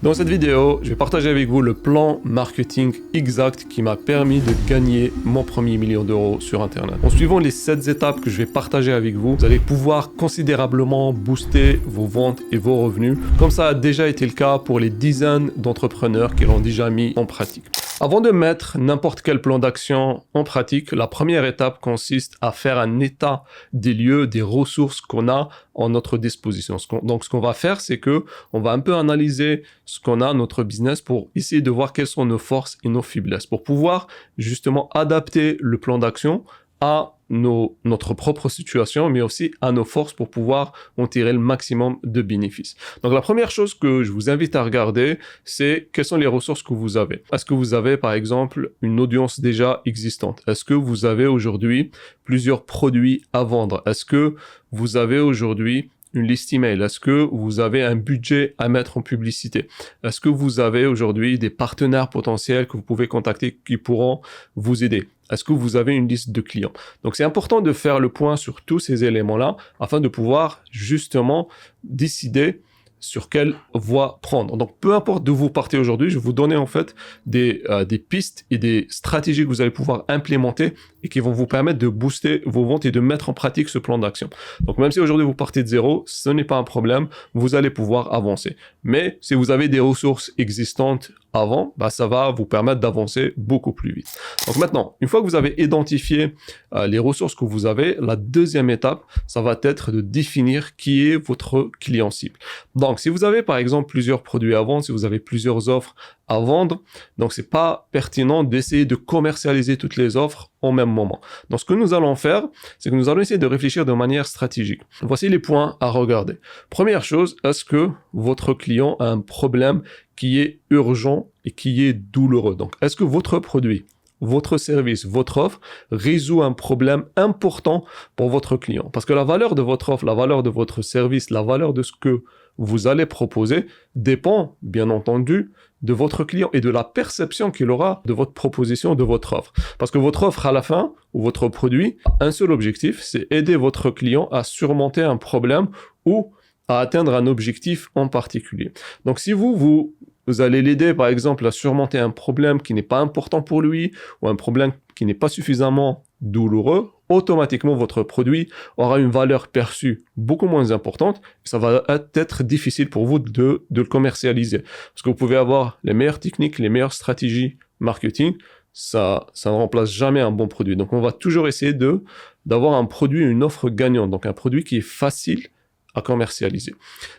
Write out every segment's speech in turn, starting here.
Dans cette vidéo, je vais partager avec vous le plan marketing exact qui m'a permis de gagner mon premier million d'euros sur Internet. En suivant les 7 étapes que je vais partager avec vous, vous allez pouvoir considérablement booster vos ventes et vos revenus, comme ça a déjà été le cas pour les dizaines d'entrepreneurs qui l'ont déjà mis en pratique. Avant de mettre n'importe quel plan d'action en pratique, la première étape consiste à faire un état des lieux, des ressources qu'on a en notre disposition. Donc, ce qu'on va faire, c'est que on va un peu analyser ce qu'on a, notre business, pour essayer de voir quelles sont nos forces et nos faiblesses, pour pouvoir justement adapter le plan d'action à notre propre situation, mais aussi à nos forces pour pouvoir en tirer le maximum de bénéfices. Donc la première chose que je vous invite à regarder, c'est quelles sont les ressources que vous avez. Est-ce que vous avez par exemple une audience déjà existante? Est-ce que vous avez aujourd'hui plusieurs produits à vendre? Est-ce que vous avez aujourd'hui une liste email? Est-ce que vous avez un budget à mettre en publicité? Est-ce que vous avez aujourd'hui des partenaires potentiels que vous pouvez contacter qui pourront vous aider? Est-ce que vous avez une liste de clients? Donc, c'est important de faire le point sur tous ces éléments-là afin de pouvoir justement décider sur quelle voie prendre. Donc, peu importe d'où vous partez aujourd'hui, je vais vous donner en fait des pistes et des stratégies que vous allez pouvoir implémenter et qui vont vous permettre de booster vos ventes et de mettre en pratique ce plan d'action. Donc, même si aujourd'hui vous partez de zéro, ce n'est pas un problème, vous allez pouvoir avancer. Mais si vous avez des ressources existantes avant, ça va vous permettre d'avancer beaucoup plus vite. Donc maintenant, une fois que vous avez identifié les ressources que vous avez, la deuxième étape, ça va être de définir qui est votre client cible. Donc, si vous avez par exemple plusieurs produits à vendre, si vous avez plusieurs offres à vendre, donc c'est pas pertinent d'essayer de commercialiser toutes les offres au même moment. Donc, ce que nous allons faire, c'est que nous allons essayer de réfléchir de manière stratégique. Voici les points à regarder. Première chose, est-ce que votre client a un problème qui est urgent et qui est douloureux? Donc, est-ce que votre produit, votre service, votre offre résout un problème important pour votre client? Parce que la valeur de votre offre, la valeur de votre service, la valeur de ce que vous allez proposer dépend, bien entendu, de votre client et de la perception qu'il aura de votre proposition, de votre offre. Parce que votre offre à la fin, ou votre produit, a un seul objectif, c'est aider votre client à surmonter un problème ou à atteindre un objectif en particulier. Donc, si vous allez l'aider, par exemple, à surmonter un problème qui n'est pas important pour lui ou un problème qui n'est pas suffisamment douloureux, automatiquement, votre produit aura une valeur perçue beaucoup moins importante. Et ça va être difficile pour vous de le commercialiser. Parce que vous pouvez avoir les meilleures techniques, les meilleures stratégies marketing. Ça ne remplace jamais un bon produit. Donc, on va toujours essayer d'avoir un produit, une offre gagnante. Donc, un produit qui est facile à commercialiser.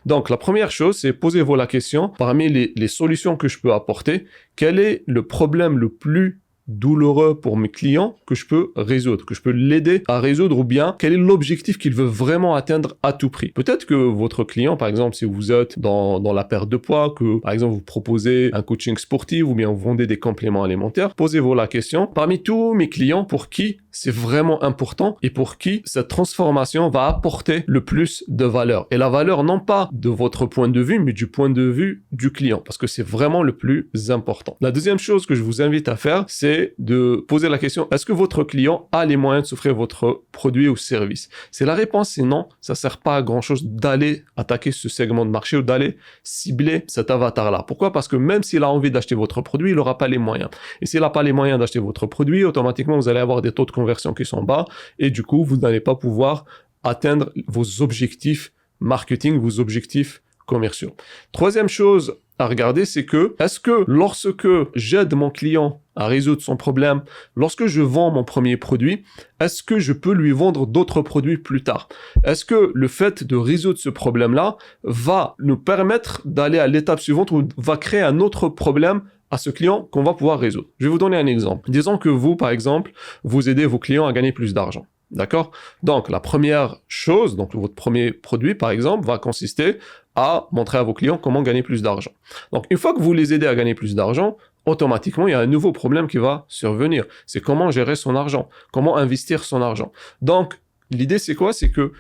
Donc, la première chose, c'est posez-vous la question, parmi les solutions que je peux apporter, quel est le problème le plus douloureux pour mes clients que je peux résoudre, que je peux l'aider à résoudre, ou bien quel est l'objectif qu'il veut vraiment atteindre à tout prix. Peut-être que votre client, par exemple, si vous êtes dans la perte de poids, que par exemple vous proposez un coaching sportif ou bien vous vendez des compléments alimentaires, posez-vous la question, parmi tous mes clients, pour qui c'est vraiment important et pour qui cette transformation va apporter le plus de valeur. Et la valeur, non pas de votre point de vue, mais du point de vue du client, parce que c'est vraiment le plus important. La deuxième chose que je vous invite à faire, c'est de poser la question, est-ce que votre client a les moyens de s'offrir votre produit ou service? Si la réponse est non, ça ne sert pas à grand-chose d'aller attaquer ce segment de marché ou d'aller cibler cet avatar-là. Pourquoi? Parce que même s'il a envie d'acheter votre produit, il n'aura pas les moyens. Et s'il n'a pas les moyens d'acheter votre produit, automatiquement, vous allez avoir des taux de conversion qui sont bas et du coup, vous n'allez pas pouvoir atteindre vos objectifs marketing, vos objectifs commerciaux. Troisième chose à regarder, c'est que est-ce que lorsque j'aide mon client à résoudre son problème, lorsque je vends mon premier produit, est-ce que je peux lui vendre d'autres produits plus tard? Est-ce que le fait de résoudre ce problème-là va nous permettre d'aller à l'étape suivante ou va créer un autre problème à ce client qu'on va pouvoir résoudre? Je vais vous donner un exemple. Disons que vous, par exemple, vous aidez vos clients à gagner plus d'argent. D'accord? Donc, la première chose, donc votre premier produit, par exemple, va consister à montrer à vos clients comment gagner plus d'argent. Donc, une fois que vous les aidez à gagner plus d'argent, automatiquement, il y a un nouveau problème qui va survenir. C'est comment gérer son argent, comment investir son argent. Donc, l'idée, c'est quoi? C'est que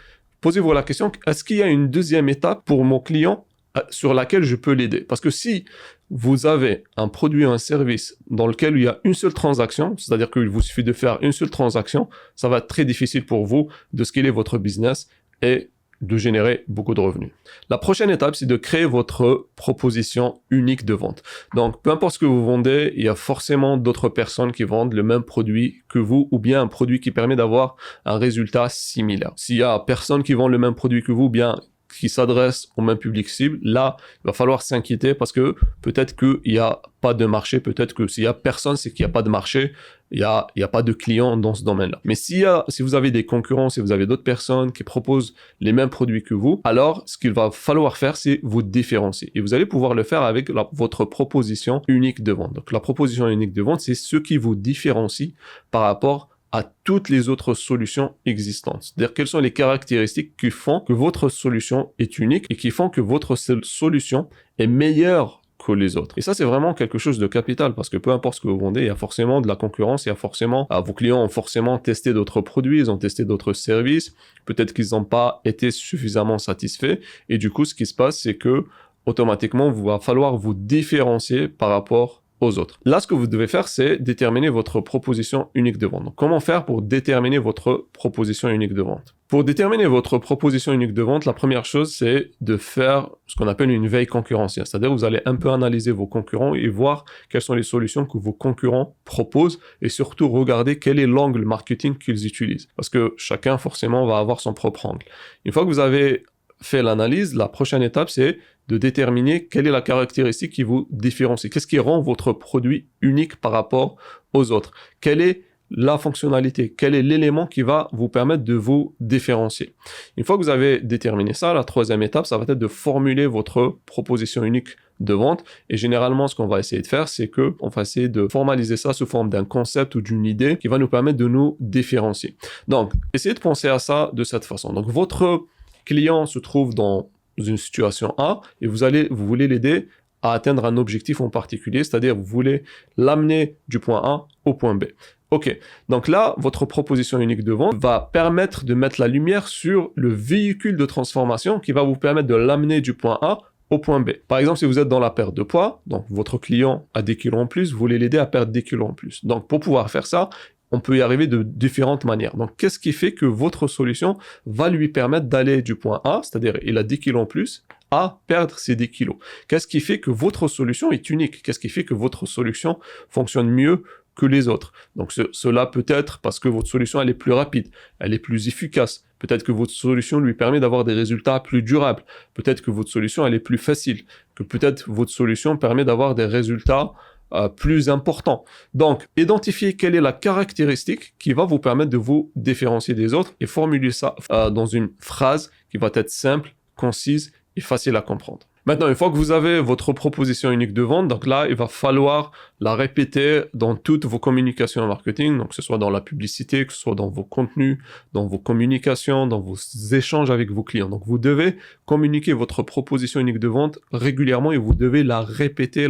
posez-vous la question, est-ce qu'il y a une deuxième étape pour mon client sur laquelle je peux l'aider? Parce que si vous avez un produit ou un service dans lequel il y a une seule transaction, c'est-à-dire qu'il vous suffit de faire une seule transaction, ça va être très difficile pour vous de scaler votre business et de générer beaucoup de revenus. La prochaine étape, c'est de créer votre proposition unique de vente. Donc, peu importe ce que vous vendez, il y a forcément d'autres personnes qui vendent le même produit que vous ou bien un produit qui permet d'avoir un résultat similaire. S'il y a personne qui vend le même produit que vous, ou bien qui s'adresse au même public cible, là, il va falloir s'inquiéter parce que peut-être qu'il n'y a pas de marché, peut-être que s'il y a personne, c'est qu'il n'y a pas de marché, il y a pas de clients dans ce domaine-là. Mais si vous avez des concurrents, si vous avez d'autres personnes qui proposent les mêmes produits que vous, alors ce qu'il va falloir faire, c'est vous différencier. Et vous allez pouvoir le faire avec votre proposition unique de vente. Donc la proposition unique de vente, c'est ce qui vous différencie par rapport à toutes les autres solutions existantes. C'est-à-dire quelles sont les caractéristiques qui font que votre solution est unique et qui font que votre solution est meilleure que les autres. Et ça, c'est vraiment quelque chose de capital parce que peu importe ce que vous vendez, il y a forcément de la concurrence, il y a forcément, vos clients ont forcément testé d'autres produits, ils ont testé d'autres services, peut-être qu'ils n'ont pas été suffisamment satisfaits et du coup, ce qui se passe, c'est que automatiquement, il va falloir vous différencier par rapport aux autres. Là, ce que vous devez faire, c'est déterminer votre proposition unique de vente. Donc, comment faire pour déterminer votre proposition unique de vente? Pour déterminer votre proposition unique de vente, la première chose, c'est de faire ce qu'on appelle une veille concurrentielle. C'est-à-dire, vous allez un peu analyser vos concurrents et voir quelles sont les solutions que vos concurrents proposent et surtout regarder quel est l'angle marketing qu'ils utilisent. Parce que chacun, forcément, va avoir son propre angle. Une fois que vous avez fait l'analyse, la prochaine étape, c'est de déterminer quelle est la caractéristique qui vous différencie. Qu'est-ce qui rend votre produit unique par rapport aux autres? Quelle est la fonctionnalité? Quel est l'élément qui va vous permettre de vous différencier? Une fois que vous avez déterminé ça, la troisième étape, ça va être de formuler votre proposition unique de vente. Et généralement, ce qu'on va essayer de faire, c'est qu'on va essayer de formaliser ça sous forme d'un concept ou d'une idée qui va nous permettre de nous différencier. Donc, essayez de penser à ça de cette façon. Donc, votre client se trouve dans une situation A et vous voulez l'aider à atteindre un objectif en particulier, c'est-à-dire vous voulez l'amener du point A au point B. Ok, donc là, votre proposition unique de vente va permettre de mettre la lumière sur le véhicule de transformation qui va vous permettre de l'amener du point A au point B. Par exemple, si vous êtes dans la perte de poids, donc votre client a des kilos en plus, vous voulez l'aider à perdre des kilos en plus. Donc pour pouvoir faire ça, on peut y arriver de différentes manières. Donc, qu'est-ce qui fait que votre solution va lui permettre d'aller du point A, c'est-à-dire il a 10 kilos en plus, à perdre ces 10 kilos? Qu'est-ce qui fait que votre solution est unique? Qu'est-ce qui fait que votre solution fonctionne mieux que les autres? Donc, cela peut être parce que votre solution, elle est plus rapide, elle est plus efficace. Peut-être que votre solution lui permet d'avoir des résultats plus durables. Peut-être que votre solution, elle est plus facile. Que peut-être votre solution permet d'avoir des résultats plus important. Donc, identifiez quelle est la caractéristique qui va vous permettre de vous différencier des autres et formuler ça dans une phrase qui va être simple, concise et facile à comprendre. Maintenant, une fois que vous avez votre proposition unique de vente, donc là, il va falloir la répéter dans toutes vos communications marketing, donc que ce soit dans la publicité, que ce soit dans vos contenus, dans vos communications, dans vos échanges avec vos clients. Donc, vous devez communiquer votre proposition unique de vente régulièrement et vous devez la répéter,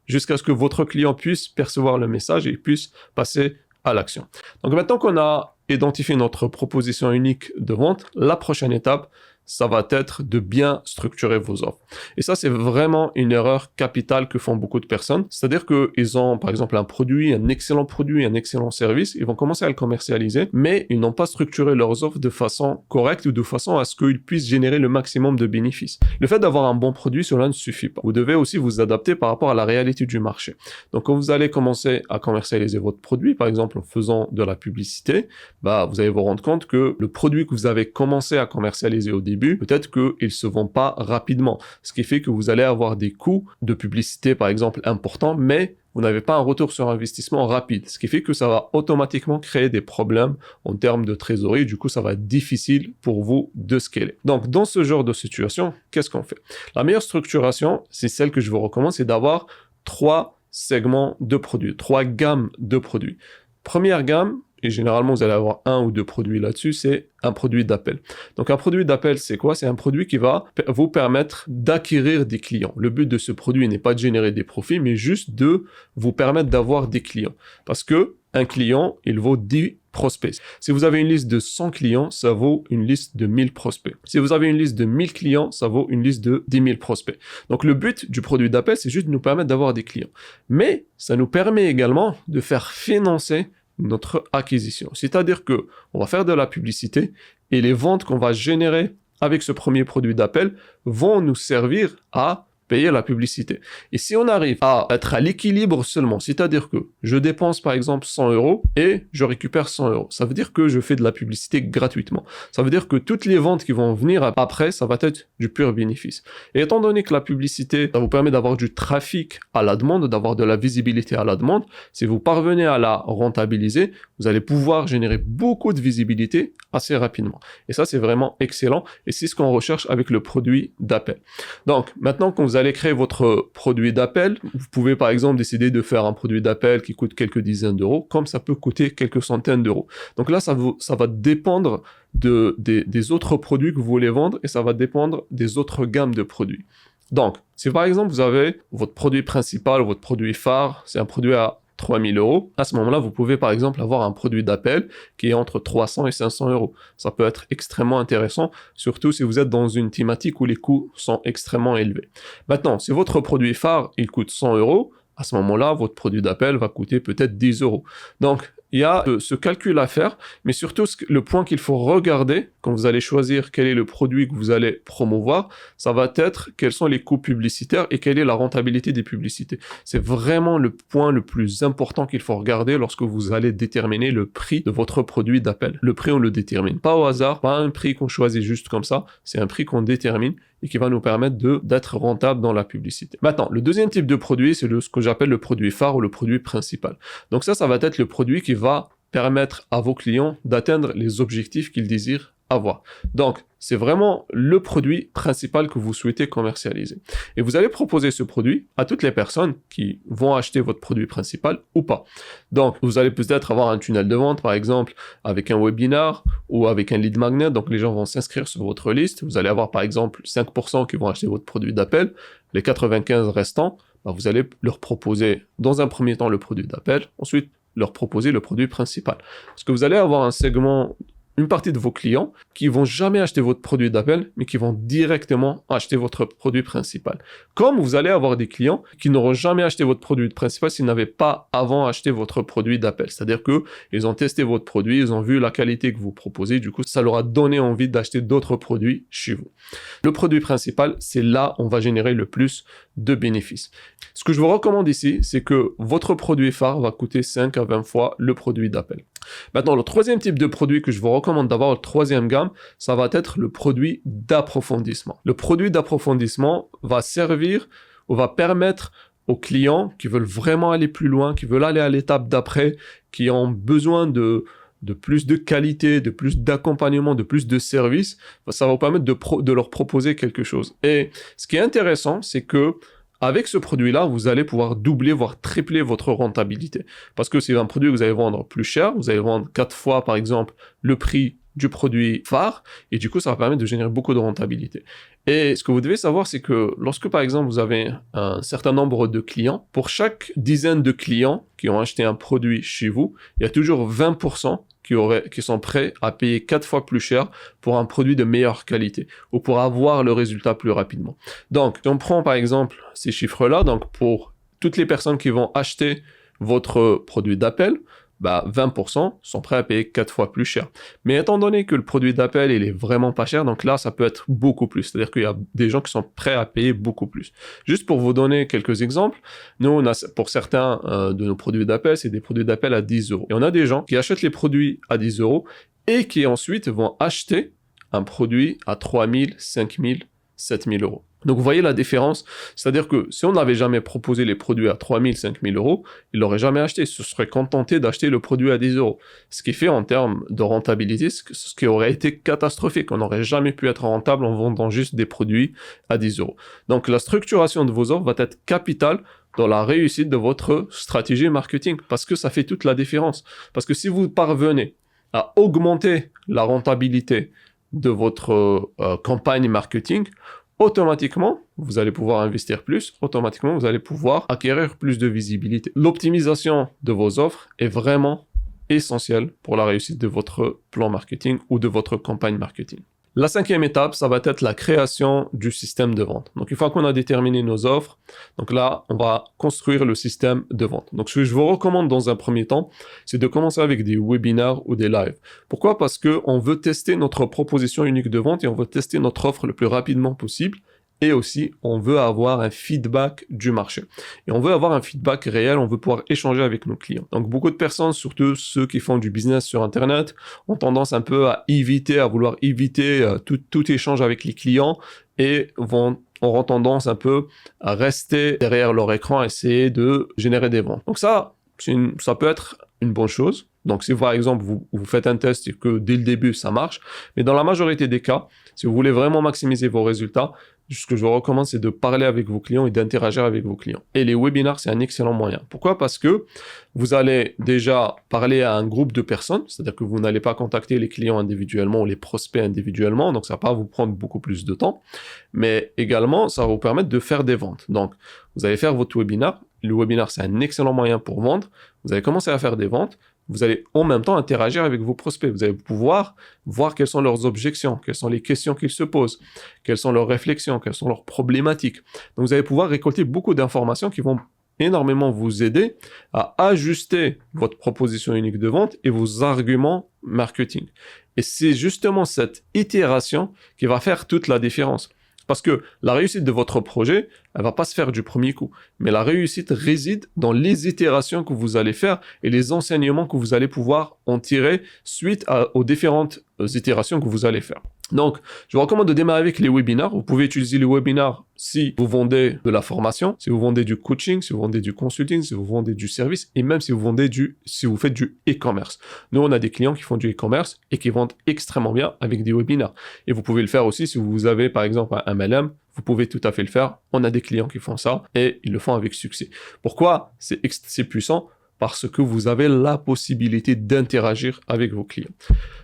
jusqu'à ce que votre client puisse percevoir le message et puisse passer à l'action. Donc, maintenant qu'on a identifié notre proposition unique de vente, la prochaine étape, ça va être de bien structurer vos offres. Et ça, c'est vraiment une erreur capitale que font beaucoup de personnes. C'est-à-dire qu'ils ont, par exemple, un produit, un excellent service, ils vont commencer à le commercialiser, mais ils n'ont pas structuré leurs offres de façon correcte ou de façon à ce qu'ils puissent générer le maximum de bénéfices. Le fait d'avoir un bon produit, cela ne suffit pas. Vous devez aussi vous adapter par rapport à la réalité du marché. Donc, quand vous allez commencer à commercialiser votre produit, par exemple, en faisant de la publicité, vous allez vous rendre compte que le produit que vous avez commencé à commercialiser au début, peut-être qu'il ne se vend pas rapidement. Ce qui fait que vous allez avoir des coûts de publicité, par exemple, importants, mais vous n'avez pas un retour sur investissement rapide. Ce qui fait que ça va automatiquement créer des problèmes en termes de trésorerie. Du coup, ça va être difficile pour vous de scaler. Donc, dans ce genre de situation, qu'est-ce qu'on fait? La meilleure structuration, c'est celle que je vous recommande, c'est d'avoir 3 segments de produits, 3 gammes de produits. Première gamme, et généralement vous allez avoir 1 ou 2 produits là-dessus, c'est un produit d'appel. Donc un produit d'appel, c'est quoi? C'est un produit qui va vous permettre d'acquérir des clients. Le but de ce produit n'est pas de générer des profits, mais juste de vous permettre d'avoir des clients. Parce que un client, il vaut 10 prospects. Si vous avez une liste de 100 clients, ça vaut une liste de 1000 prospects. Si vous avez une liste de 1000 clients, ça vaut une liste de 10 000 prospects. Donc le but du produit d'appel, c'est juste de nous permettre d'avoir des clients. Mais ça nous permet également de faire financer notre acquisition. C'est-à-dire que on va faire de la publicité et les ventes qu'on va générer avec ce premier produit d'appel vont nous servir à payer la publicité. Et si on arrive à être à l'équilibre seulement, c'est-à-dire que je dépense par exemple 100 € et je récupère 100 €, ça veut dire que je fais de la publicité gratuitement. Ça veut dire que toutes les ventes qui vont venir après, ça va être du pur bénéfice. Et étant donné que la publicité, ça vous permet d'avoir du trafic à la demande, d'avoir de la visibilité à la demande, si vous parvenez à la rentabiliser, vous allez pouvoir générer beaucoup de visibilité assez rapidement. Et ça, c'est vraiment excellent. Et c'est ce qu'on recherche avec le produit d'appel. Donc, maintenant qu'on vous allez créer votre produit d'appel, vous pouvez par exemple décider de faire un produit d'appel qui coûte quelques dizaines d'euros, comme ça peut coûter quelques centaines d'euros. Donc là, ça va dépendre des autres produits que vous voulez vendre et ça va dépendre des autres gammes de produits. Donc, si par exemple vous avez votre produit principal, votre produit phare, c'est un produit à 3000 €, à ce moment-là, vous pouvez par exemple avoir un produit d'appel qui est entre 300 et 500 €. Ça peut être extrêmement intéressant, surtout si vous êtes dans une thématique où les coûts sont extrêmement élevés. Maintenant, si votre produit phare, il coûte 100 €, à ce moment-là, votre produit d'appel va coûter peut-être 10 €. Donc, il y a ce calcul à faire, mais surtout le point qu'il faut regarder quand vous allez choisir quel est le produit que vous allez promouvoir, ça va être quels sont les coûts publicitaires et quelle est la rentabilité des publicités. C'est vraiment le point le plus important qu'il faut regarder lorsque vous allez déterminer le prix de votre produit d'appel. Le prix, on le détermine pas au hasard, pas un prix qu'on choisit juste comme ça, c'est un prix qu'on détermine et qui va nous permettre d'être rentable dans la publicité. Maintenant, le deuxième type de produit, c'est ce que j'appelle le produit phare ou le produit principal. Donc ça va être le produit qui va permettre à vos clients d'atteindre les objectifs qu'ils désirent avoir. Donc, c'est vraiment le produit principal que vous souhaitez commercialiser. Et vous allez proposer ce produit à toutes les personnes qui vont acheter votre produit principal ou pas. Donc, vous allez peut-être avoir un tunnel de vente, par exemple, avec un webinar ou avec un lead magnet. Donc, les gens vont s'inscrire sur votre liste. Vous allez avoir, par exemple, 5% qui vont acheter votre produit d'appel. Les 95 restants, vous allez leur proposer, dans un premier temps, le produit d'appel. Ensuite, leur proposer le produit principal. Parce que vous allez avoir un segment, une partie de vos clients qui vont jamais acheter votre produit d'appel, mais qui vont directement acheter votre produit principal. Comme vous allez avoir des clients qui n'auront jamais acheté votre produit principal s'ils n'avaient pas avant acheté votre produit d'appel. C'est-à-dire que ils ont testé votre produit, ils ont vu la qualité que vous proposez, du coup, ça leur a donné envie d'acheter d'autres produits chez vous. Le produit principal, c'est là où on va générer le plus de bénéfices. Ce que je vous recommande ici, c'est que votre produit phare va coûter 5 à 20 fois le produit d'appel. Maintenant, le troisième type de produit que je vous recommande d'avoir, le troisième gamme, ça va être le produit d'approfondissement. Le produit d'approfondissement va servir ou va permettre aux clients qui veulent vraiment aller plus loin, qui veulent aller à l'étape d'après, qui ont besoin de plus de qualité, de plus d'accompagnement, de plus de services, ça va vous permettre de leur proposer quelque chose. Et ce qui est intéressant, c'est que avec ce produit-là, vous allez pouvoir doubler, voire tripler votre rentabilité. Parce que c'est un produit que vous allez vendre plus cher, vous allez vendre 4 fois, par exemple, le prix du produit phare, et du coup, ça va permettre de générer beaucoup de rentabilité. Et ce que vous devez savoir, c'est que lorsque, par exemple, vous avez un certain nombre de clients, pour chaque dizaine de clients qui ont acheté un produit chez vous, il y a toujours 20% qui sont prêts à payer 4 fois plus cher pour un produit de meilleure qualité ou pour avoir le résultat plus rapidement. Donc, si on prend par exemple ces chiffres-là, donc pour toutes les personnes qui vont acheter votre produit d'appel, 20% sont prêts à payer 4 fois plus cher. Mais étant donné que le produit d'appel, il est vraiment pas cher, donc là, ça peut être beaucoup plus. C'est-à-dire qu'il y a des gens qui sont prêts à payer beaucoup plus. Juste pour vous donner quelques exemples, nous, on a, pour certains de nos produits d'appel, c'est des produits d'appel à 10 €. Et on a des gens qui achètent les produits à 10 € et qui ensuite vont acheter un produit à 3000, 5000, 7000 €. Donc vous voyez la différence, c'est-à-dire que si on n'avait jamais proposé les produits à 3000, 5000 €, ils l'auraient jamais acheté, se seraient contentés d'acheter le produit à 10 €. Ce qui fait en termes de rentabilité, ce qui aurait été catastrophique, on n'aurait jamais pu être rentable en vendant juste des produits à 10 €. Donc la structuration de vos offres va être capitale dans la réussite de votre stratégie marketing, parce que ça fait toute la différence. Parce que si vous parvenez à augmenter la rentabilité de votre campagne marketing, automatiquement, vous allez pouvoir investir plus, automatiquement, vous allez pouvoir acquérir plus de visibilité. L'optimisation de vos offres est vraiment essentielle pour la réussite de votre plan marketing ou de votre campagne marketing. La cinquième étape, ça va être la création du système de vente. Donc, une fois qu'on a déterminé nos offres, donc là, on va construire le système de vente. Donc, ce que je vous recommande dans un premier temps, c'est de commencer avec des webinaires ou des lives. Pourquoi? Parce qu'on veut tester notre proposition unique de vente et on veut tester notre offre le plus rapidement possible. Et aussi, on veut avoir un feedback du marché. Et on veut avoir un feedback réel, on veut pouvoir échanger avec nos clients. Donc, beaucoup de personnes, surtout ceux qui font du business sur Internet, ont tendance un peu à vouloir éviter tout échange avec les clients et auront tendance un peu à rester derrière leur écran, à essayer de générer des ventes. Donc ça peut être une bonne chose. Donc, si par exemple, vous faites un test et que dès le début, ça marche, mais dans la majorité des cas, si vous voulez vraiment maximiser vos résultats, ce que je vous recommande, c'est de parler avec vos clients et d'interagir avec vos clients. Et les webinars, c'est un excellent moyen. Pourquoi? Parce que vous allez déjà parler à un groupe de personnes, c'est-à-dire que vous n'allez pas contacter les clients individuellement ou les prospects individuellement, donc ça va pas vous prendre beaucoup plus de temps, mais également, ça va vous permettre de faire des ventes. Donc, vous allez faire votre webinar. Le webinar, c'est un excellent moyen pour vendre. Vous allez commencer à faire des ventes. Vous allez en même temps interagir avec vos prospects. Vous allez pouvoir voir quelles sont leurs objections, quelles sont les questions qu'ils se posent, quelles sont leurs réflexions, quelles sont leurs problématiques. Donc, vous allez pouvoir récolter beaucoup d'informations qui vont énormément vous aider à ajuster votre proposition unique de vente et vos arguments marketing. Et c'est justement cette itération qui va faire toute la différence. Parce que la réussite de votre projet, elle va pas se faire du premier coup. Mais la réussite réside dans les itérations que vous allez faire et les enseignements que vous allez pouvoir en tirer suite aux différentes itérations que vous allez faire. Donc, je vous recommande de démarrer avec les webinars. Vous pouvez utiliser les webinars si vous vendez de la formation, si vous vendez du coaching, si vous vendez du consulting, si vous vendez du service et même si vous faites du e-commerce. Nous, on a des clients qui font du e-commerce et qui vendent extrêmement bien avec des webinars. Et vous pouvez le faire aussi si vous avez, par exemple, un MLM. Vous pouvez tout à fait le faire. On a des clients qui font ça et ils le font avec succès. Pourquoi? C'est puissant. Parce que vous avez la possibilité d'interagir avec vos clients.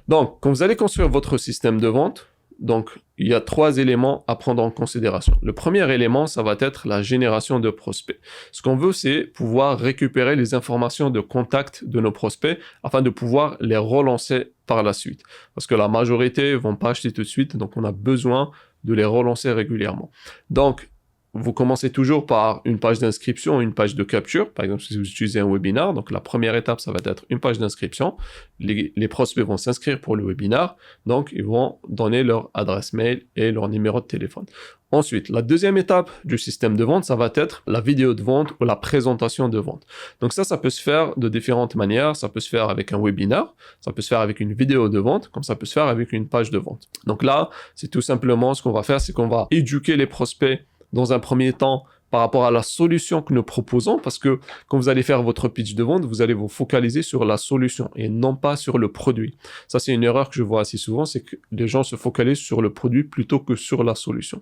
Donc, quand vous allez construire votre système de vente, donc, il y a 3 éléments à prendre en considération. Le premier élément, ça va être la génération de prospects. Ce qu'on veut, c'est pouvoir récupérer les informations de contact de nos prospects afin de pouvoir les relancer par la suite. Parce que la majorité ne vont pas acheter tout de suite, donc on a besoin de les relancer régulièrement. Donc, vous commencez toujours par une page d'inscription, une page de capture. Par exemple, si vous utilisez un webinar, donc la première étape, ça va être une page d'inscription. Les prospects vont s'inscrire pour le webinar, donc ils vont donner leur adresse mail et leur numéro de téléphone. Ensuite, la deuxième étape du système de vente, ça va être la vidéo de vente ou la présentation de vente. Donc ça peut se faire de différentes manières. Ça peut se faire avec un webinar, ça peut se faire avec une vidéo de vente, comme ça peut se faire avec une page de vente. Donc là, c'est tout simplement ce qu'on va faire, c'est qu'on va éduquer les prospects dans un premier temps par rapport à la solution que nous proposons, parce que quand vous allez faire votre pitch de vente, vous allez vous focaliser sur la solution et non pas sur le produit. Ça, c'est une erreur que je vois assez souvent, c'est que les gens se focalisent sur le produit plutôt que sur la solution.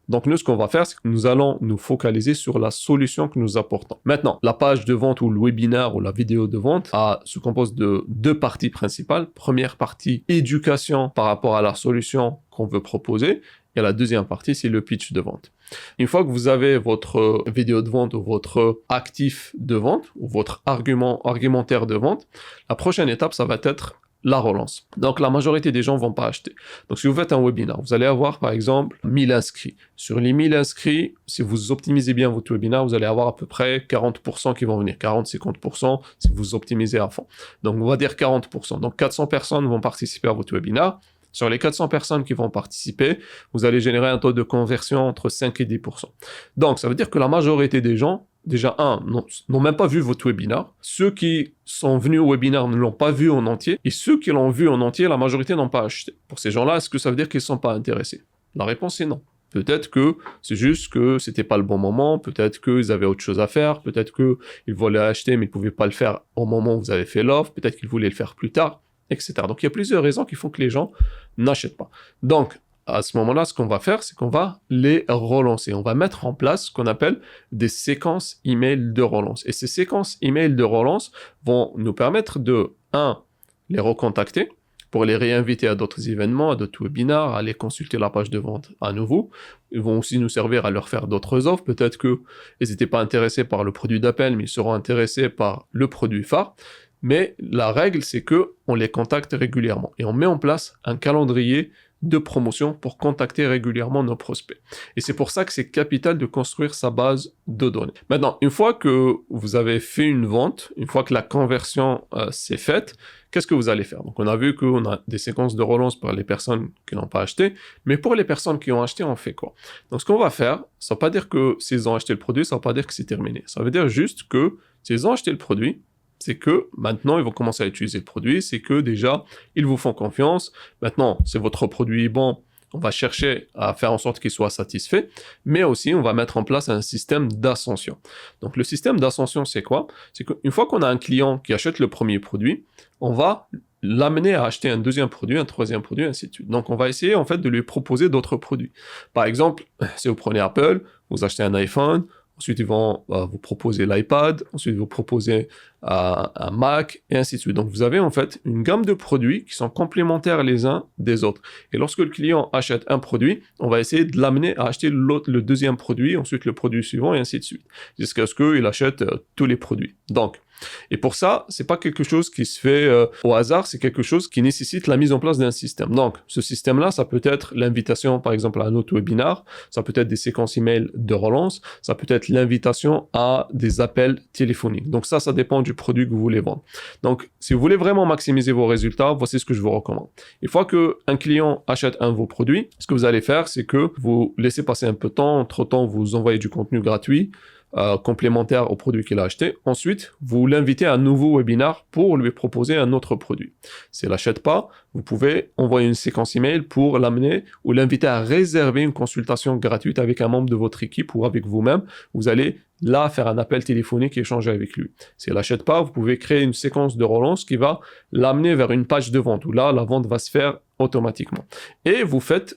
Donc nous, ce qu'on va faire, c'est que nous allons nous focaliser sur la solution que nous apportons. Maintenant, la page de vente ou le webinaire ou la vidéo de vente se compose de 2 parties principales. Première partie, éducation par rapport à la solution qu'on veut proposer. Et la deuxième partie, c'est le pitch de vente. Une fois que vous avez votre vidéo de vente ou votre actif de vente ou votre argumentaire de vente, la prochaine étape, ça va être la relance. Donc, la majorité des gens ne vont pas acheter. Donc, si vous faites un webinaire, vous allez avoir, par exemple, 1000 inscrits. Sur les 1000 inscrits, si vous optimisez bien votre webinaire, vous allez avoir à peu près 40% qui vont venir. 40-50% si vous optimisez à fond. Donc, on va dire 40%. Donc, 400 personnes vont participer à votre webinaire. Sur les 400 personnes qui vont participer, vous allez générer un taux de conversion entre 5 et 10%. Donc, ça veut dire que la majorité des gens, déjà, n'ont même pas vu votre webinaire. Ceux qui sont venus au webinaire ne l'ont pas vu en entier. Et ceux qui l'ont vu en entier, la majorité n'ont pas acheté. Pour ces gens-là, est-ce que ça veut dire qu'ils ne sont pas intéressés? La réponse est non. Peut-être que c'est juste que c'était pas le bon moment, peut-être qu'ils avaient autre chose à faire, peut-être qu'ils voulaient acheter mais ils ne pouvaient pas le faire au moment où vous avez fait l'offre, peut-être qu'ils voulaient le faire plus tard, etc. Donc, il y a plusieurs raisons qui font que les gens n'achètent pas. Donc, à ce moment-là, ce qu'on va faire, c'est qu'on va les relancer. On va mettre en place ce qu'on appelle des séquences email de relance. Et ces séquences email de relance vont nous permettre de, les recontacter pour les réinviter à d'autres événements, à d'autres webinars, à aller consulter la page de vente à nouveau. Ils vont aussi nous servir à leur faire d'autres offres. Peut-être qu'ils n'étaient pas intéressés par le produit d'appel, mais ils seront intéressés par le produit phare. Mais la règle, c'est que on les contacte régulièrement et on met en place un calendrier de promotion pour contacter régulièrement nos prospects. Et c'est pour ça que c'est capital de construire sa base de données. Maintenant, une fois que vous avez fait une vente, une fois que la conversion s'est faite, qu'est-ce que vous allez faire? Donc, on a vu qu'on a des séquences de relance pour les personnes qui n'ont pas acheté, mais pour les personnes qui ont acheté, on fait quoi? Donc, ce qu'on va faire, ça ne veut pas dire que s'ils ont acheté le produit, ça ne veut pas dire que c'est terminé. Ça veut dire juste que s'ils ont acheté le produit, c'est que maintenant, ils vont commencer à utiliser le produit, c'est que déjà, ils vous font confiance. Maintenant, c'est votre produit bon, on va chercher à faire en sorte qu'il soit satisfait, mais aussi, on va mettre en place un système d'ascension. Donc, le système d'ascension, c'est quoi? C'est qu'une fois qu'on a un client qui achète le premier produit, on va l'amener à acheter un deuxième produit, un troisième produit, ainsi de suite. Donc, on va essayer, en fait, de lui proposer d'autres produits. Par exemple, si vous prenez Apple, vous achetez un iPhone, ensuite, ils vont vous proposer l'iPad, ensuite, vous proposer un Mac, et ainsi de suite. Donc, vous avez en fait une gamme de produits qui sont complémentaires les uns des autres. Et lorsque le client achète un produit, on va essayer de l'amener à acheter le deuxième produit, ensuite le produit suivant, et ainsi de suite. Jusqu'à ce qu'il achète tous les produits. Donc, et pour ça, c'est pas quelque chose qui se fait au hasard, c'est quelque chose qui nécessite la mise en place d'un système. Donc, ce système-là, ça peut être l'invitation, par exemple, à un autre webinar, ça peut être des séquences email de relance, ça peut être l'invitation à des appels téléphoniques. Donc ça dépend du produit que vous voulez vendre. Donc, si vous voulez vraiment maximiser vos résultats, voici ce que je vous recommande. Une fois qu'un client achète un de vos produits, ce que vous allez faire, c'est que vous laissez passer un peu de temps, entre-temps, vous envoyez du contenu gratuit, complémentaire au produit qu'il a acheté. Ensuite, vous l'invitez à un nouveau webinar pour lui proposer un autre produit. S'il n'achète pas, vous pouvez envoyer une séquence email pour l'amener ou l'inviter à réserver une consultation gratuite avec un membre de votre équipe ou avec vous-même. Vous allez là faire un appel téléphonique et échanger avec lui. S'il n'achète pas, vous pouvez créer une séquence de relance qui va l'amener vers une page de vente où là, la vente va se faire automatiquement. Et vous faites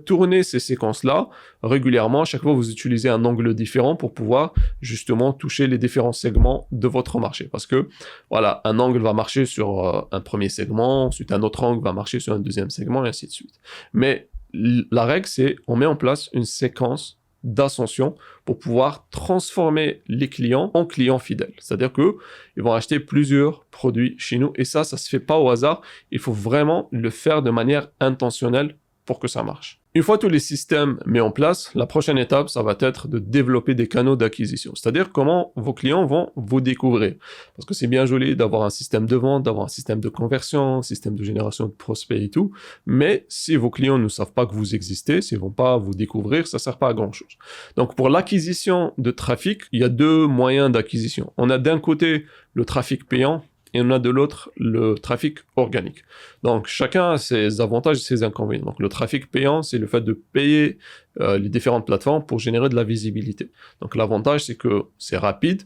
tourner ces séquences-là régulièrement. À chaque fois, vous utilisez un angle différent pour pouvoir justement toucher les différents segments de votre marché. Parce que, voilà, un angle va marcher sur un premier segment, ensuite un autre angle va marcher sur un deuxième segment, et ainsi de suite. Mais la règle, c'est on met en place une séquence d'ascension pour pouvoir transformer les clients en clients fidèles. C'est-à-dire que ils vont acheter plusieurs produits chez nous et ça se fait pas au hasard. Il faut vraiment le faire de manière intentionnelle pour que ça marche. Une fois tous les systèmes mis en place, la prochaine étape, ça va être de développer des canaux d'acquisition. C'est-à-dire comment vos clients vont vous découvrir. Parce que c'est bien joli d'avoir un système de vente, d'avoir un système de conversion, un système de génération de prospects et tout. Mais si vos clients ne savent pas que vous existez, s'ils ne vont pas vous découvrir, ça ne sert pas à grand-chose. Donc pour l'acquisition de trafic, il y a deux moyens d'acquisition. On a d'un côté le trafic payant, et on a de l'autre le trafic organique. Donc chacun a ses avantages et ses inconvénients. Donc le trafic payant, c'est le fait de payer les différentes plateformes pour générer de la visibilité. Donc l'avantage, c'est que c'est rapide,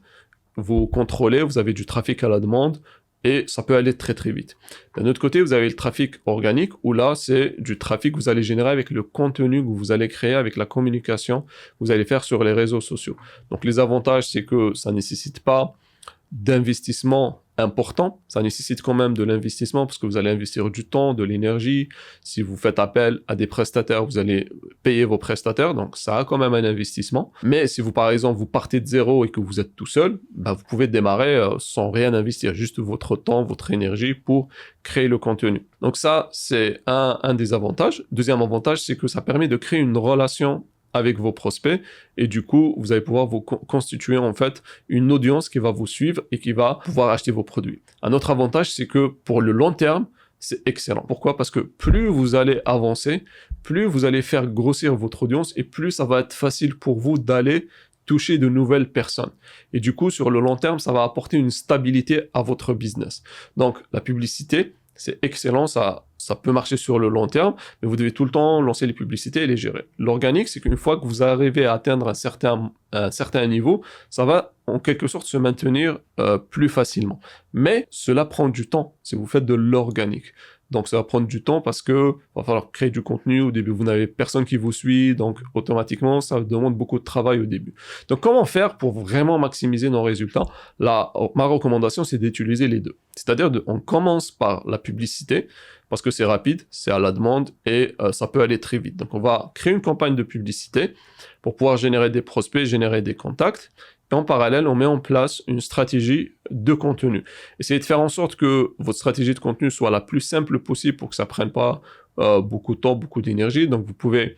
vous contrôlez, vous avez du trafic à la demande, et ça peut aller très très vite. D'un autre côté, vous avez le trafic organique, où là, c'est du trafic que vous allez générer avec le contenu que vous allez créer, avec la communication que vous allez faire sur les réseaux sociaux. Donc les avantages, c'est que ça ne nécessite pas d'investissement important, ça nécessite quand même de l'investissement parce que vous allez investir du temps, de l'énergie. Si vous faites appel à des prestataires, vous allez payer vos prestataires, donc ça a quand même un investissement. Mais si vous, par exemple, vous partez de zéro et que vous êtes tout seul, bah, vous pouvez démarrer sans rien investir, juste votre temps, votre énergie pour créer le contenu. Donc ça, c'est un des avantages. Deuxième avantage, c'est que ça permet de créer une relation avec vos prospects et du coup vous allez pouvoir vous constituer en fait une audience qui va vous suivre et qui va pouvoir acheter vos produits. Un autre avantage, c'est que pour le long terme, c'est excellent. Pourquoi? Parce que plus vous allez avancer, plus vous allez faire grossir votre audience et plus ça va être facile pour vous d'aller toucher de nouvelles personnes. Et du coup, sur le long terme, ça va apporter une stabilité à votre business. Donc la publicité, c'est excellent, ça peut marcher sur le long terme, mais vous devez tout le temps lancer les publicités et les gérer. L'organique, c'est qu'une fois que vous arrivez à atteindre un certain niveau, ça va en quelque sorte se maintenir plus facilement. Mais cela prend du temps si vous faites de l'organique. Donc ça va prendre du temps parce que va falloir créer du contenu. Au début, vous n'avez personne qui vous suit, donc automatiquement, ça demande beaucoup de travail au début. Donc comment faire pour vraiment maximiser nos résultats? Là, ma recommandation, c'est d'utiliser les deux. C'est-à-dire, on commence par la publicité parce que c'est rapide, c'est à la demande et ça peut aller très vite. Donc on va créer une campagne de publicité pour pouvoir générer des prospects, générer des contacts. Et en parallèle, on met en place une stratégie de contenu. Essayez de faire en sorte que votre stratégie de contenu soit la plus simple possible pour que ça prenne pas beaucoup de temps, beaucoup d'énergie. Donc, vous pouvez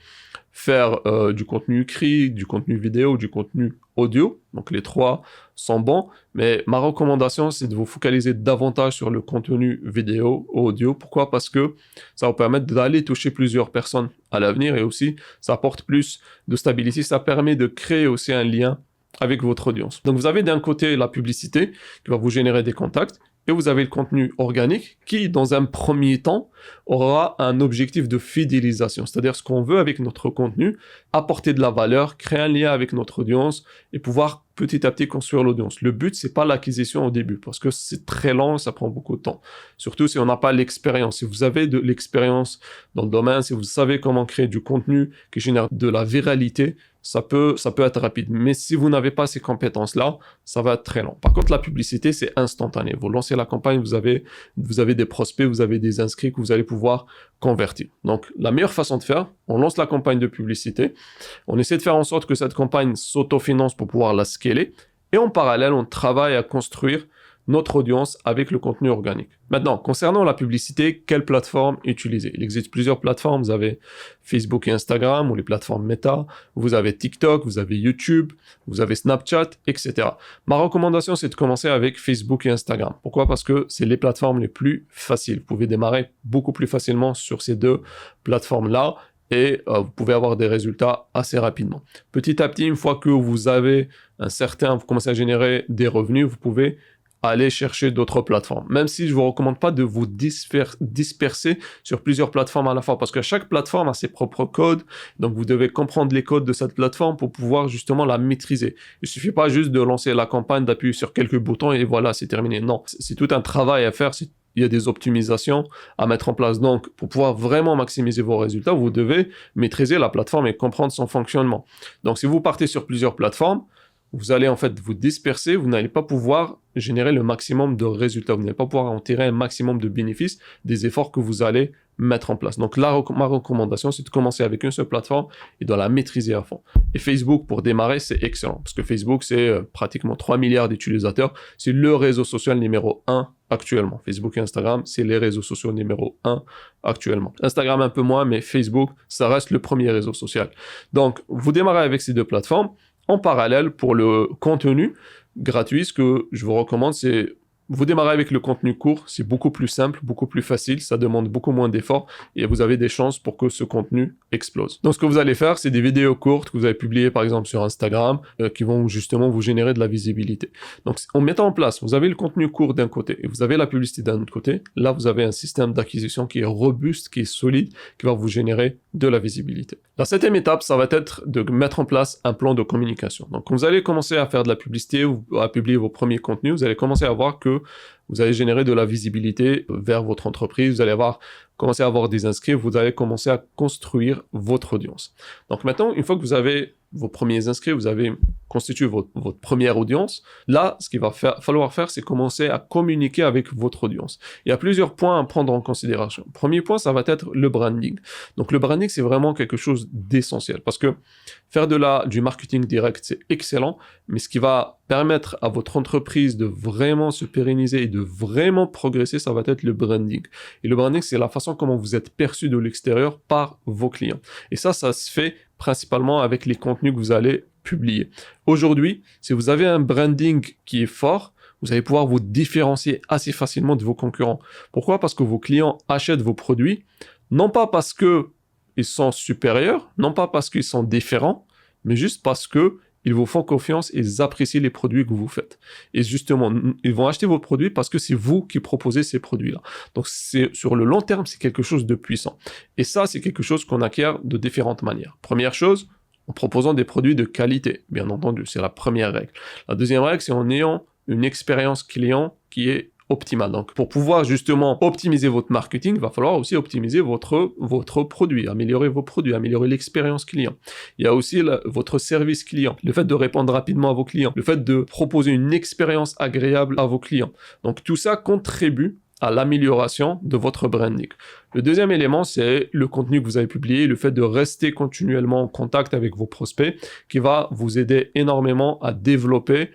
faire du contenu écrit, du contenu vidéo, du contenu audio. Donc, les trois sont bons. Mais ma recommandation, c'est de vous focaliser davantage sur le contenu vidéo, audio. Pourquoi? Parce que ça va vous permettre d'aller toucher plusieurs personnes à l'avenir et aussi, ça apporte plus de stabilité. Ça permet de créer aussi un lien avec votre audience. Donc, vous avez d'un côté la publicité qui va vous générer des contacts. Et vous avez le contenu organique qui, dans un premier temps, aura un objectif de fidélisation. C'est-à-dire ce qu'on veut avec notre contenu, apporter de la valeur, créer un lien avec notre audience et pouvoir petit à petit construire l'audience. Le but, c'est pas l'acquisition au début parce que c'est très lent, ça prend beaucoup de temps. Surtout si on n'a pas l'expérience. Si vous avez de l'expérience dans le domaine, si vous savez comment créer du contenu qui génère de la viralité, ça peut être rapide. Mais si vous n'avez pas ces compétences-là, ça va être très long. Par contre, la publicité, c'est instantané. Vous lancez la campagne, vous avez des prospects, vous avez des inscrits que vous allez pouvoir convertir. Donc, la meilleure façon de faire, on lance la campagne de publicité, on essaie de faire en sorte que cette campagne s'autofinance pour pouvoir la scaler, et en parallèle, on travaille à construire notre audience avec le contenu organique. Maintenant, concernant la publicité, quelle plateforme utiliser? Il existe plusieurs plateformes. Vous avez Facebook et Instagram ou les plateformes Meta. Vous avez TikTok, vous avez YouTube, vous avez Snapchat, etc. Ma recommandation, c'est de commencer avec Facebook et Instagram. Pourquoi? Parce que c'est les plateformes les plus faciles. Vous pouvez démarrer beaucoup plus facilement sur ces deux plateformes-là et vous pouvez avoir des résultats assez rapidement. Petit à petit, une fois que vous avez vous commencez à générer des revenus, vous pouvez aller chercher d'autres plateformes. Même si je ne vous recommande pas de vous disperser sur plusieurs plateformes à la fois, parce que chaque plateforme a ses propres codes, donc vous devez comprendre les codes de cette plateforme pour pouvoir justement la maîtriser. Il ne suffit pas juste de lancer la campagne, d'appuyer sur quelques boutons et voilà, c'est terminé. Non, c'est tout un travail à faire, il y a des optimisations à mettre en place. Donc, pour pouvoir vraiment maximiser vos résultats, vous devez maîtriser la plateforme et comprendre son fonctionnement. Donc, si vous partez sur plusieurs plateformes, vous allez en fait vous disperser, vous n'allez pas pouvoir générer le maximum de résultats, vous n'allez pas pouvoir en tirer un maximum de bénéfices des efforts que vous allez mettre en place. Donc là, ma recommandation, c'est de commencer avec une seule plateforme et de la maîtriser à fond. Et Facebook, pour démarrer, c'est excellent, parce que Facebook, c'est pratiquement 3 milliards d'utilisateurs, c'est le réseau social numéro 1 actuellement. Facebook et Instagram, c'est les réseaux sociaux numéro 1 actuellement. Instagram un peu moins, mais Facebook, ça reste le premier réseau social. Donc, vous démarrez avec ces deux plateformes. En parallèle, pour le contenu gratuit, ce que je vous recommande, c'est vous démarrez avec le contenu court, c'est beaucoup plus simple, beaucoup plus facile, ça demande beaucoup moins d'efforts et vous avez des chances pour que ce contenu explose. Donc ce que vous allez faire, c'est des vidéos courtes que vous allez publier par exemple sur Instagram qui vont justement vous générer de la visibilité. Donc en mettant en place, vous avez le contenu court d'un côté et vous avez la publicité d'un autre côté. Là, vous avez un système d'acquisition qui est robuste, qui est solide, qui va vous générer de la visibilité. La 7e étape, ça va être de mettre en place un plan de communication. Donc quand vous allez commencer à faire de la publicité ou à publier vos premiers contenus, vous allez commencer à voir que vous allez générer de la visibilité vers votre entreprise, vous allez commencer à avoir des inscrits, vous allez commencer à construire votre audience. Donc maintenant, une fois que vous avez vos premiers inscrits, vous avez constitué votre première audience, là, ce qu'il va falloir faire, c'est commencer à communiquer avec votre audience. Il y a plusieurs points à prendre en considération. Premier point, ça va être le branding. Donc le branding, c'est vraiment quelque chose d'essentiel parce que faire du marketing direct, c'est excellent, mais ce qui va permettre à votre entreprise de vraiment se pérenniser et de vraiment progresser, ça va être le branding. Et le branding, c'est la façon comment vous êtes perçu de l'extérieur par vos clients. Et ça se fait principalement avec les contenus que vous allez publier. Aujourd'hui, si vous avez un branding qui est fort, vous allez pouvoir vous différencier assez facilement de vos concurrents. Pourquoi? Parce que vos clients achètent vos produits, non pas parce qu'ils sont supérieurs, non pas parce qu'ils sont différents, mais juste parce que ils vous font confiance et ils apprécient les produits que vous faites. Et justement, ils vont acheter vos produits parce que c'est vous qui proposez ces produits-là. Donc, sur le long terme, c'est quelque chose de puissant. Et ça, c'est quelque chose qu'on acquiert de différentes manières. Première chose, en proposant des produits de qualité, bien entendu, c'est la première règle. La deuxième règle, c'est en ayant une expérience client qui est optimale. Donc, pour pouvoir justement optimiser votre marketing, il va falloir aussi optimiser votre produit, améliorer vos produits, améliorer l'expérience client. Il y a aussi votre service client, le fait de répondre rapidement à vos clients, le fait de proposer une expérience agréable à vos clients. Donc, tout ça contribue à l'amélioration de votre branding. Le deuxième élément, c'est le contenu que vous avez publié, le fait de rester continuellement en contact avec vos prospects, qui va vous aider énormément à développer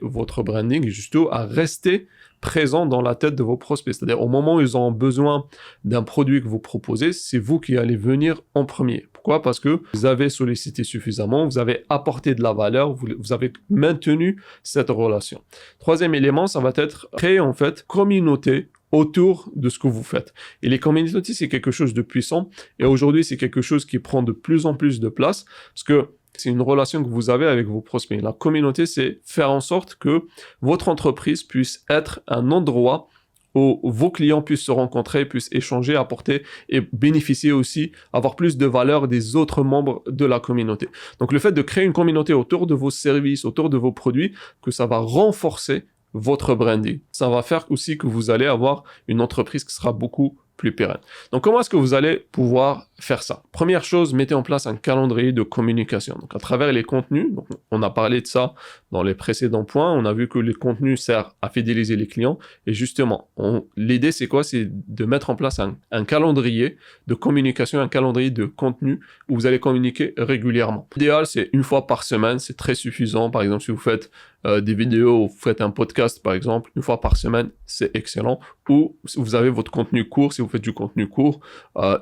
votre branding et surtout à rester présent dans la tête de vos prospects. C'est-à-dire au moment où ils ont besoin d'un produit que vous proposez, c'est vous qui allez venir en premier. Pourquoi? Parce que vous avez sollicité suffisamment, vous avez apporté de la valeur, vous avez maintenu cette relation. Troisième élément, ça va être créer en fait communauté autour de ce que vous faites. Et les communautés, c'est quelque chose de puissant. Et aujourd'hui, c'est quelque chose qui prend de plus en plus de place parce que c'est une relation que vous avez avec vos prospects. La communauté, c'est faire en sorte que votre entreprise puisse être un endroit où vos clients puissent se rencontrer, puissent échanger, apporter et bénéficier aussi, avoir plus de valeur des autres membres de la communauté. Donc le fait de créer une communauté autour de vos services, autour de vos produits, que ça va renforcer votre branding. Ça va faire aussi que vous allez avoir une entreprise qui sera beaucoup plus pérenne. Donc, comment est-ce que vous allez pouvoir faire ça? Première chose, mettez en place un calendrier de communication. Donc, à travers les contenus, donc, on a parlé de ça dans les précédents points, on a vu que les contenus servent à fidéliser les clients. Et justement, l'idée, c'est quoi? C'est de mettre en place un calendrier de communication, un calendrier de contenu où vous allez communiquer régulièrement. L'idéal, c'est une fois par semaine, c'est très suffisant. Par exemple, si vous faites des vidéos, vous faites un podcast, par exemple, une fois par semaine, c'est excellent. Ou si vous avez votre contenu court, si vous faites du contenu court,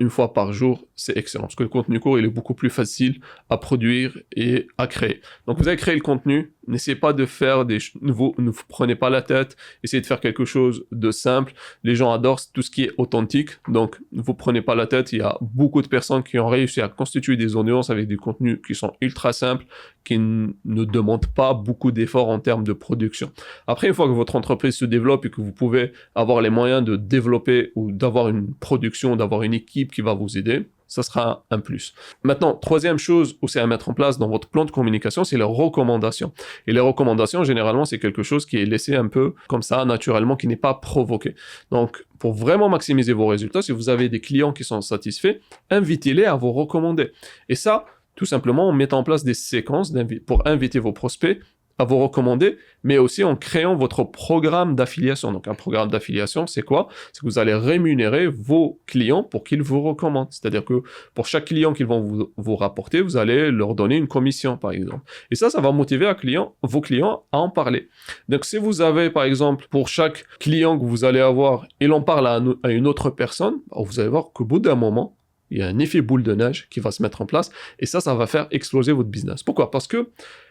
une fois par jour, c'est excellent. Parce que le contenu court, il est beaucoup plus facile à produire et à créer. Donc, vous avez créé le contenu. N'essayez pas de faire ne vous prenez pas la tête. Essayez de faire quelque chose de simple. Les gens adorent tout ce qui est authentique. Donc, ne vous prenez pas la tête. Il y a beaucoup de personnes qui ont réussi à constituer des audiences avec des contenus qui sont ultra simples, qui ne demandent pas beaucoup d'efforts en termes de production. Après, une fois que votre entreprise se développe et que vous pouvez avoir les moyens de développer ou d'avoir une production, d'avoir une équipe qui va vous aider, ça sera un plus. Maintenant, troisième chose aussi à mettre en place dans votre plan de communication, c'est les recommandations. Et les recommandations, généralement, c'est quelque chose qui est laissé un peu comme ça, naturellement, qui n'est pas provoqué. Donc, pour vraiment maximiser vos résultats, si vous avez des clients qui sont satisfaits, invitez-les à vous recommander. Et ça, tout simplement en mettant en place des séquences pour inviter vos prospects à vous recommander, mais aussi en créant votre programme d'affiliation. Donc, un programme d'affiliation, c'est quoi? C'est que vous allez rémunérer vos clients pour qu'ils vous recommandent. C'est-à-dire que pour chaque client qu'ils vont vous rapporter, vous allez leur donner une commission, par exemple. Et ça va motiver vos clients à en parler. Donc, si vous avez, par exemple, pour chaque client que vous allez avoir, il en parle à une autre personne, vous allez voir qu'au bout d'un moment, il y a un effet boule de neige qui va se mettre en place et ça va faire exploser votre business. Pourquoi? Parce que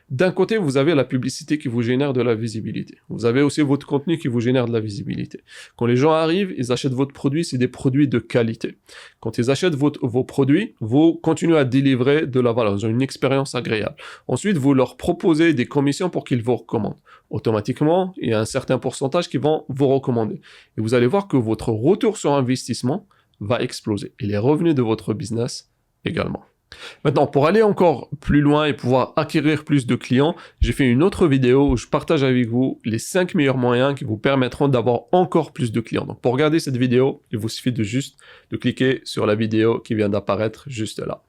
d'un côté, vous avez la publicité qui vous génère de la visibilité. Vous avez aussi votre contenu qui vous génère de la visibilité. Quand les gens arrivent, ils achètent votre produit, c'est des produits de qualité. Quand ils achètent vos produits, vous continuez à délivrer de la valeur, ils ont une expérience agréable. Ensuite, vous leur proposez des commissions pour qu'ils vous recommandent. Automatiquement, il y a un certain pourcentage qui vont vous recommander. Et vous allez voir que votre retour sur investissement va exploser. Et les revenus de votre business également. Maintenant, pour aller encore plus loin et pouvoir acquérir plus de clients, j'ai fait une autre vidéo où je partage avec vous les 5 meilleurs moyens qui vous permettront d'avoir encore plus de clients. Donc, pour regarder cette vidéo, il vous suffit de cliquer sur la vidéo qui vient d'apparaître juste là.